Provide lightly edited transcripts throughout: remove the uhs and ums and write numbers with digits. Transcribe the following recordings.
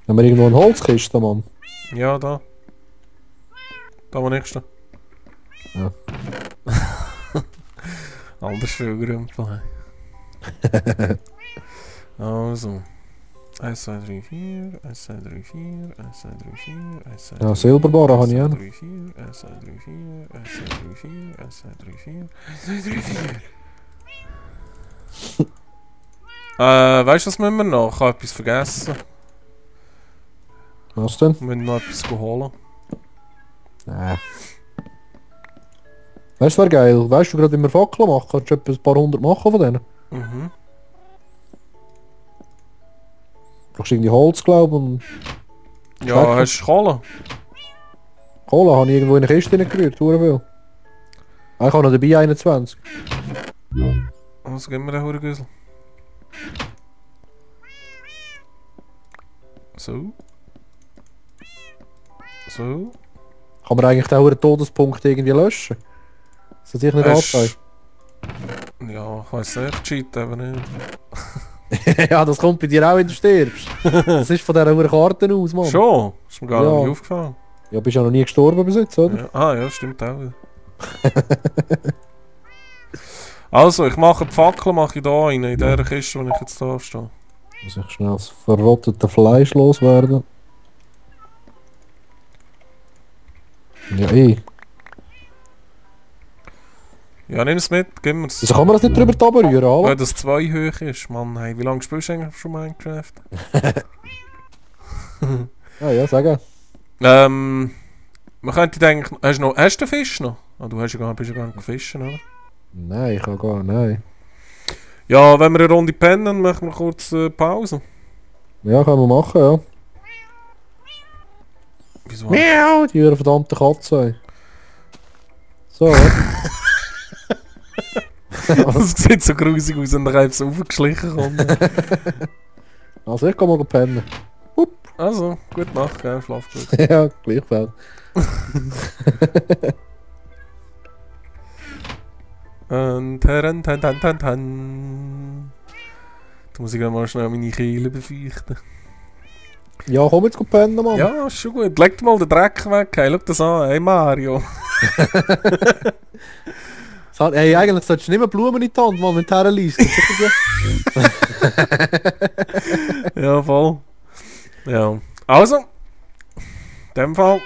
Haben wir irgendwo eine Holzkiste, Mann? Ja, da. Da wo nächste. Ja. Anders viel Grümpel. Also. 1, 2, 3, 4, 1, 2, 3, 4, 1, 2, 3, 4, 1, 2, 3, Ja, Silberbarren habe ich auch 1, noch. 2, 3, 4, 1, 2, 3, 4, 1, 2, 3, 4, 1, 2, 3, 4, 1, 2, 3, 4. Weißt du, was müssen wir noch? Ich habe etwas vergessen. Was denn? Wir müssen noch etwas holen. Nee. Weißt du, wäre geil. Weißt du, gerade immer Fackeln machen, kannst du etwa ein paar hundert machen von denen. Mhm. Du brauchst irgendwie Holz, glaube ich, und Ja, hast du Kohle? Kohle habe ich irgendwo in eine Kiste gerührt, sehr viel. Ich habe noch dabei 21. Also gib mir den Hurengüssel. So. So. Kann man eigentlich den hohen Todespunkt irgendwie löschen? Das hat sich nicht angezeigt. Ja, ich weiss nicht, cheat aber nicht. Ja, das kommt bei dir auch, wenn du stirbst. Das ist von dieser hohen Karte aus, Mann. Schon? Ist mir gar Ja. nicht aufgefallen. Ja, bist ja noch nie gestorben bis jetzt, oder? Ja. Ah ja, stimmt auch wieder. Also, ich mache die Fackel mache ich da rein, in dieser Kiste, wo ich jetzt da stehe. Muss ich schnell das verrottete Fleisch loswerden. Ja, Ja, nimm es mit, gib mir's. Wieso kann man das nicht drüber rühren, Weil alle? das 2 hoch ist. Mann, hey, wie lange spielst du eigentlich schon Minecraft? Ja, sag. Man könnte denken, hast du den Fisch noch? Ah, du bist ja gar nicht gefischen, oder? Nein, ich kann gar nicht. Ja, wenn wir eine Runde pennen, machen wir kurz Pause. Ja, können wir machen, ja. Wieso? Miau, die verdammte Katze. Ey. So, ja. Das sieht so grusig aus, wenn der einfach so aufgeschlichen kommt. Also, ich kann mal pennen. Also, gute Nacht, gell? Schlaf gut. Ja, gleichfalls. Und tan. Da muss ich gerade mal schnell meine Kehle befeuchten. Ja, komm jetzt pennen, Mann. Ja, ist schon gut. Leg dir mal den Dreck weg. Hey, schau das an. Hey Mario. Hey, eigentlich solltest du nicht mehr Blumen in die Hand, Mann, wenn du herliest. Ja, voll. Ja. Also, in dem Fall,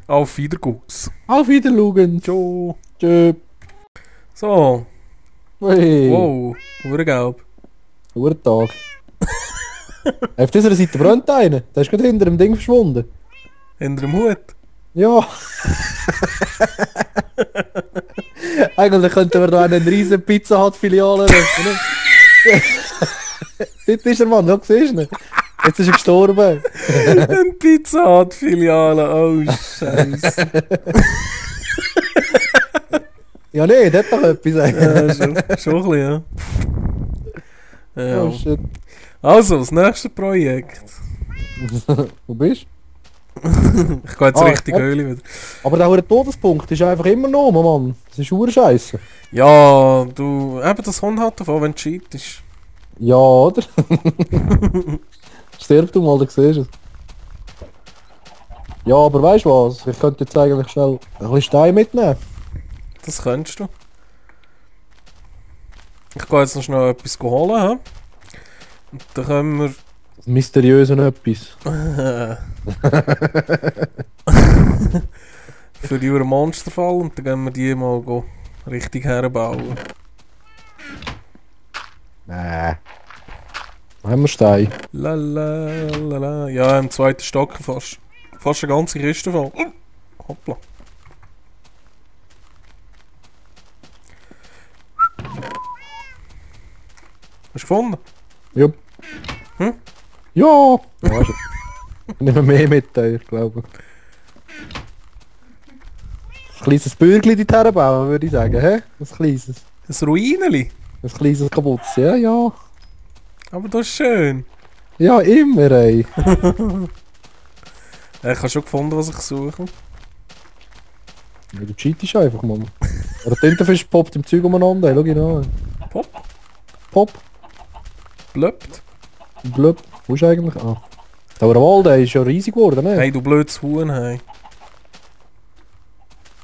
auf Wiederguts. Auf Wiedersehen. Ciao. Tschö. So. Hey. Wow. Urgelb. Guten Tag. Auf dieser Seite brennt einer. Der ist gerade hinter dem Ding verschwunden. Hinter dem Hut. Ja. Eigentlich könnten wir da eine riesen Pizza Hut Filiale öffnen. Dort ist der Mann, ja, siehst du ihn? Jetzt ist er gestorben. Eine Pizza Hut Filiale. Oh, Scheiße. Ja, nee, das hat doch etwas. Ja, schon ein bisschen, ja. Ja. Oh shit. Also, das nächste Projekt. Wo bist du? Ich gehe jetzt richtig ja. Öl wieder. Aber der Todespunkt ist einfach immer noch, Mann. Das ist urscheiße. Ja, du, eben das Hund hat davon, wenn du cheatest. Ja, oder? Stirb du mal, dann siehst du es. Ja, aber weißt du was? Ich könnte jetzt eigentlich schnell ein bisschen Stein mitnehmen. Das könntest du. Ich gehe jetzt noch schnell etwas holen, hä? Und dann können wir... Das Mysteriöse etwas. für die Monsterfall und dann gehen wir die mal richtig herbauen. Nee. Wo haben wir Stein? Lalalala. Ja, im zweiten Stock fast. Fast eine ganze Kiste voll. Hoppla. Hast du gefunden? Ja. Hm? Ja! Ja, ist nicht mehr mit, ich glaube. Ein kleines Bürgli dort herbauen, würde ich sagen, hä? Ein kleines. Ein Ruineli. Ein kleines kaputtes, ja, ja. Aber das ist schön. Ja, immer, ey. Ich habe schon gefunden, was ich suche. Ja, du cheatest einfach, Mann. Der Tintenfisch poppt im Zeug umeinander, ey, schau ihn an. Pop. Pop, Blöppt. blöb. Wo ist eigentlich? Ah. Aber der Wald, der ist ja riesig geworden, ne? Hey, du blödes Huhn, hey.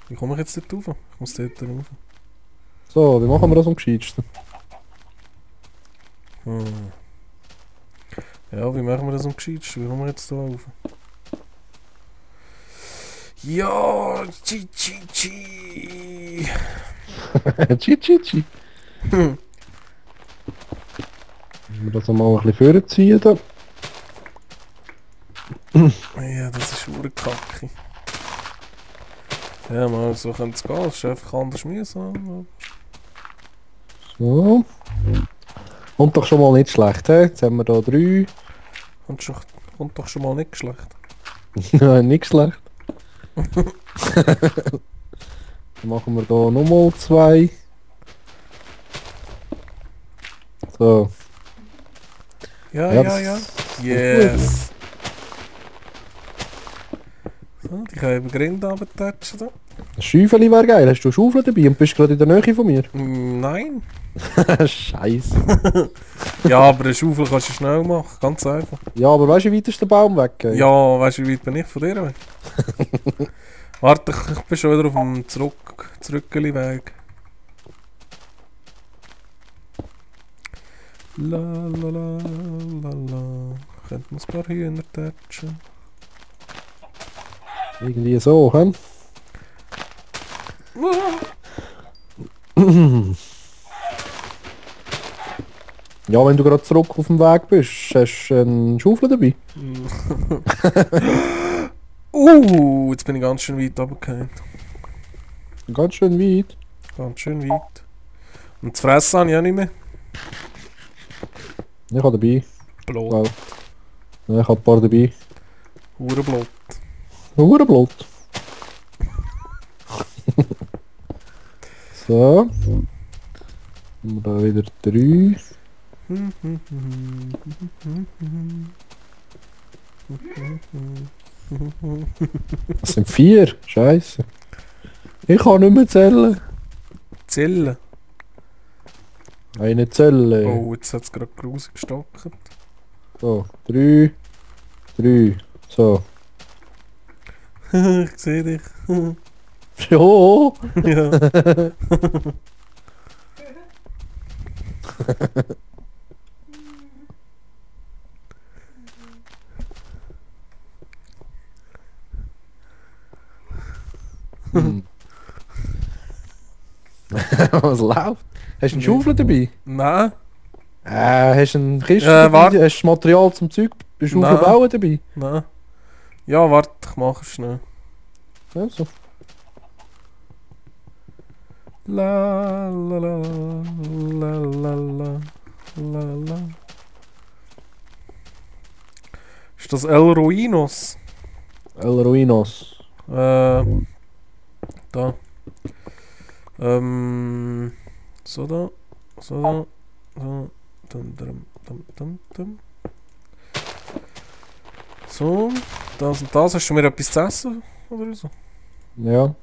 Wie komme ich jetzt dort rauf? Ich muss dort rauf. So, wie machen wir das am gescheitsten? Ja, wie machen wir das am gescheitsten? Wie kommen wir jetzt da rauf? Ja, chi. Chi. Müssen wir das mal ein bisschen vorziehen da? Ja, das ist Kacke. Ja, mal so könnte es gehen. Es ist einfach anders mühsam. So. Und doch schon mal nicht schlecht, he? Jetzt haben wir da 3. Kommt doch schon mal nicht schlecht. Nein, nicht schlecht. Dann machen wir da nochmal 2. So. Ja. das- Yes. So, die können über Grinde runtertatschen da. Ein Schäufeli wäre geil. Hast du eine Schaufel dabei und bist gerade in der Nähe von mir? Nein. Scheiße. Ja, aber eine Schaufel kannst du schnell machen, ganz einfach. Ja, aber weißt du, wie weit ist der Baum weg? Ja, weißt du, wie weit bin ich von dir weg? Warte, ich bin schon wieder auf dem Zurückgeli-Weg. La. Könnten wir ein paar Hühner tatschen? Irgendwie so, hä? Ja, wenn du gerade zurück auf dem Weg bist, hast du eine Schaufel dabei? Jetzt bin ich ganz schön weit runtergefallen. Ganz schön weit. Ganz schön weit. Und zu fressen habe ich auch nicht mehr. Ich habe dabei. Blut. Wow. Ja, ich habe ein paar dabei. Hurenblut. Hurenblut. So. Haben wir da wieder 3. Das sind 4. Scheiße. Ich kann nicht mehr zählen. Zellen. Eine Zelle. Oh, jetzt hat es gerade grusig gestockt. So, 3. 3. So. Ich sehe dich. Jo. Ja. Was läuft? Hast du eine Schaufel dabei? Nein. Hast du eine Kiste warte. dabei? Hast du Material zum Zeug? Bist du Nein. bauen dabei? Nein. Ja, warte, ich mache es schnell. Also. La. Ist das El Ruinos? El Ruinos. Da. So da. So. So, das und das. Hast du mir etwas zu essen? Oder so? Ja.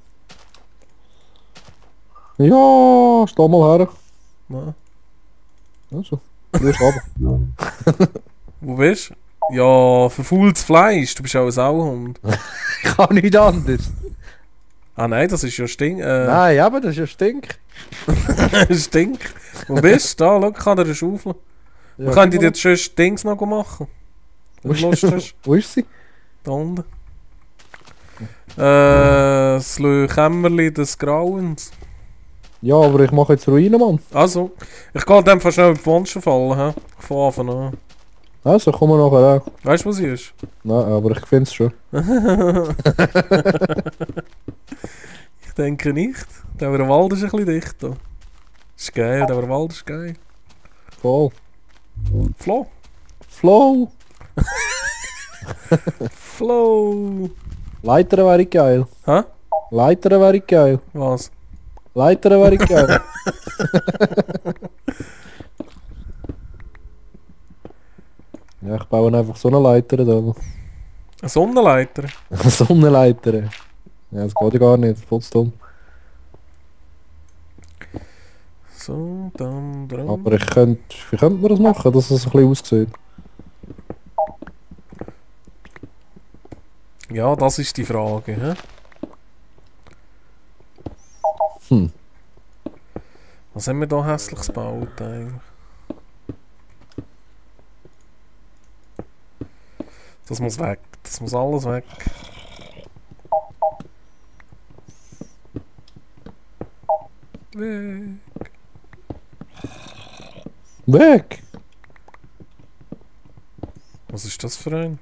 Ja, steh mal her. Nein. Also. Rührst runter. Wo bist du? Ja, verfaultes Fleisch. Du bist auch ein Sauhund. Ich kann nicht anders. Ah nein, das ist ja Stink. Nein, aber das ist ja Stink. Stink. Wo bist du? Da, schau, ich habe dir eine Schaufel. Ja, Man könnte dir jetzt schon Dings noch machen. Wenn du Lust hast. Wo ist sie? Da unten. Das Kämmerli des Grauens. Ja, aber ich mache jetzt Ruine, Mann. Also, ich gehe dem fast schnell auf die Monster fallen. He? Ich fange Anfang an. Also, kommen wir nachher auch. Weißt du, was sie ist? Nein, aber ich finde es schon. Ich denke nicht. Der Wald ist ein bisschen dicht. Da. Ist geil, der Wald ist geil. Voll. Flo. Flow. Flow. Leitern wäre geil. Hä? Leitern wäre geil. Was? Leitern wäre geil. Ja, ich baue einfach so eine Leiter da. Eine Sonnenleiter? So eine Leiter. Ja, das geht ja gar nicht. Voll zu dumm. So, dann dran. Aber wie könnte man das machen, dass es ein bisschen aussieht? Ja, das ist die Frage. Hä? Hm. Was haben wir da hässliches gebaut eigentlich? Das muss weg. Das muss alles weg. Weg. Weg! Was ist das für ein?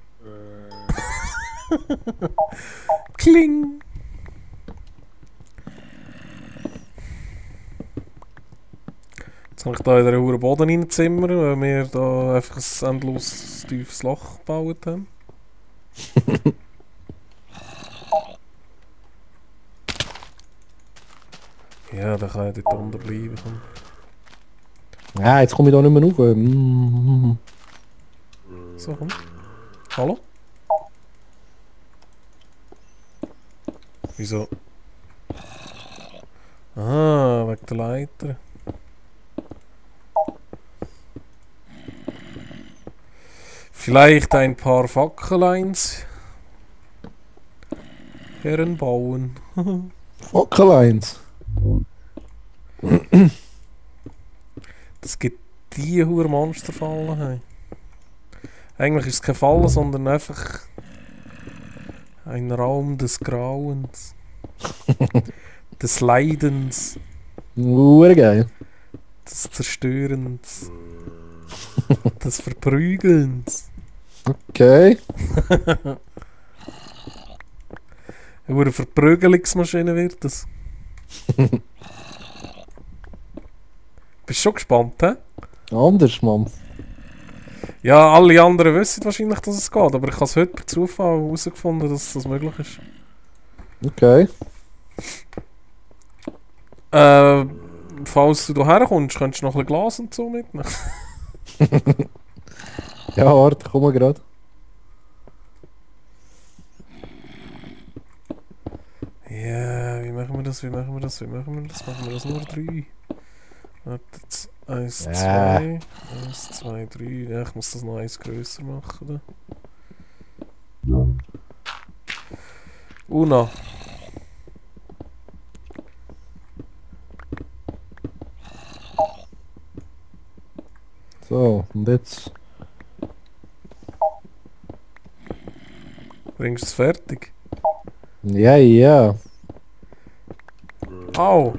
Kling! Jetzt habe ich da in den hohen Boden reinzimmern, weil wir da einfach ein endlos tiefes Loch gebaut haben. Ja, dann kann ich dort unten bleiben. Ja, jetzt komme ich da nicht mehr rauf. So, komm. Hallo? Wieso? Ah, wegen der Leiter. Vielleicht ein paar Fackeleins heranbauen. Fackel-Eins. Das gibt die hohe Monsterfallen. Hey. Eigentlich ist es kein Fallen, sondern einfach ein Raum des Grauens. Des Leidens. Geil. Des Zerstörens. Des Verprügelns. Okay. Eine Verprügelungsmaschine wird das. Bist du schon gespannt, hä? Anders, Mann. Ja, alle anderen wissen wahrscheinlich, dass es geht, aber ich habe es heute per Zufall herausgefunden, dass das möglich ist. Okay. Falls du hierher kommst, könntest du noch ein bisschen Glas und so mitnehmen. Ja, warte, komm mal gerade. Ja, wie machen wir das? Machen wir das nur 3? Warte, jetzt 1, Ja. 2, 1, 2, 3. Ja, ich muss das noch eins grösser machen. Da. Una. So, und jetzt. Bringst du es fertig? Ja, ja. Au!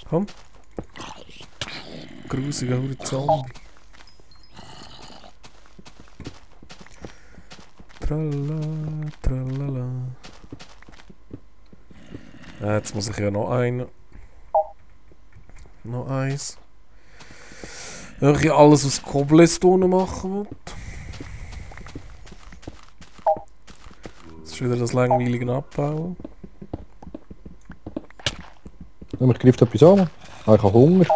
Komm. Grusiger Zombie. Tralala, tralala. Jetzt muss ich ja noch einen. Noch eins. Wenn ich alles aus Cobblestone machen will. Das ist wieder das langweilige Abbauen. Ja, mich greift etwas an. Ah, ich habe Hunger.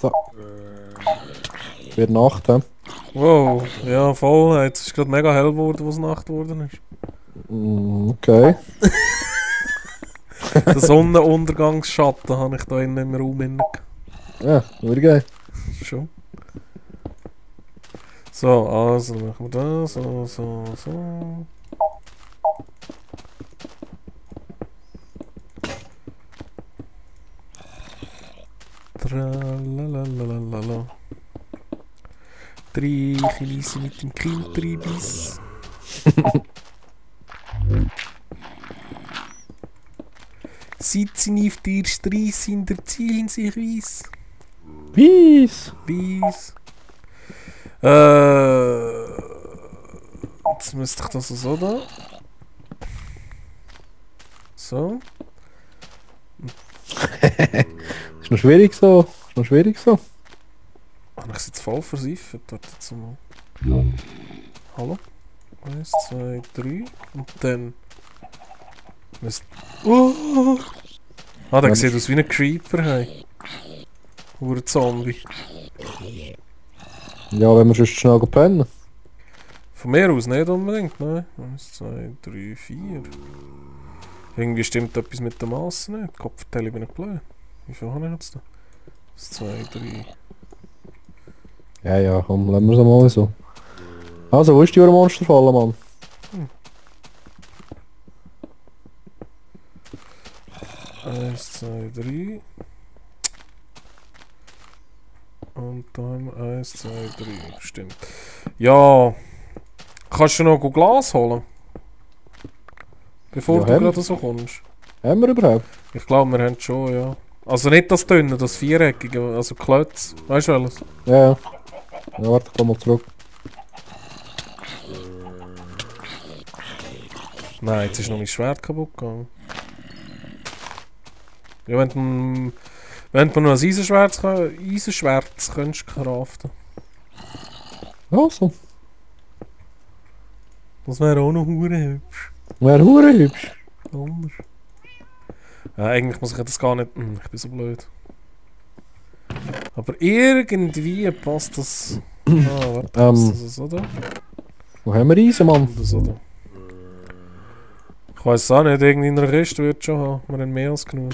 So. Wird Nacht, hä? Wow, ja voll. Jetzt ist gerade mega hell geworden, was Nacht geworden ist. Okay. Den Sonnenuntergangsschatten habe ich da in dem Raum inne. Ja, wird geil. Schon. So, also machen wir das. So. Tralalalala. Drei Chinesen mit dem Kindtribis. Sitzen auf der Straße in der Zielen sich weiss. Peace. Weiss. Jetzt müsste ich das so da. So. Ist noch schwierig so. Ist noch schwierig so. Habe ich es jetzt voll versiffert? Warte jetzt mal. Hallo? 1, 2, 3. Und dann. Müsst. Oh! Ah, der sieht aus wie ein Creeper, hey. Oder ein Zombie. Ja, wenn wir sonst schnell pennen. Von mir aus nicht unbedingt, ne? 1, 2, 3, 4. Irgendwie stimmt etwas mit dem Massen nicht. Kopf vertelle ich bin nicht blöd. Wie viel habe ich jetzt da? 1, 2, 3. Ja, ja, komm, lassen wir es mal so. Also, wo ist die Monsterfalle, Mann? 1, 2, 3. Und dann 1, 2, 3. Stimmt. Ja. Kannst du noch Glas holen? Bevor Ja, du haben gerade so kommst. Haben wir überhaupt? Ich glaube, wir haben es schon, ja. Also nicht das dünne, das viereckige, also Klötz. Weißt du alles? Ja, ja. Ja, warte, ich komm mal zurück. Nein, jetzt ist noch mein Schwert kaputt gegangen. Ja, wenn du noch ein Eisenschwert könntest craften. Also, Das wäre auch noch hure hübsch. wäre hure hübsch. Anders. Ja, eigentlich muss ich das gar nicht... ich bin so blöd. Aber irgendwie passt das... Ah, warte, passt das so da? Wo haben wir Eisen, Mann? Oder so da? Ich weiß auch nicht, irgendwie in einer Kiste wird schon haben. Wir haben mehr als genug.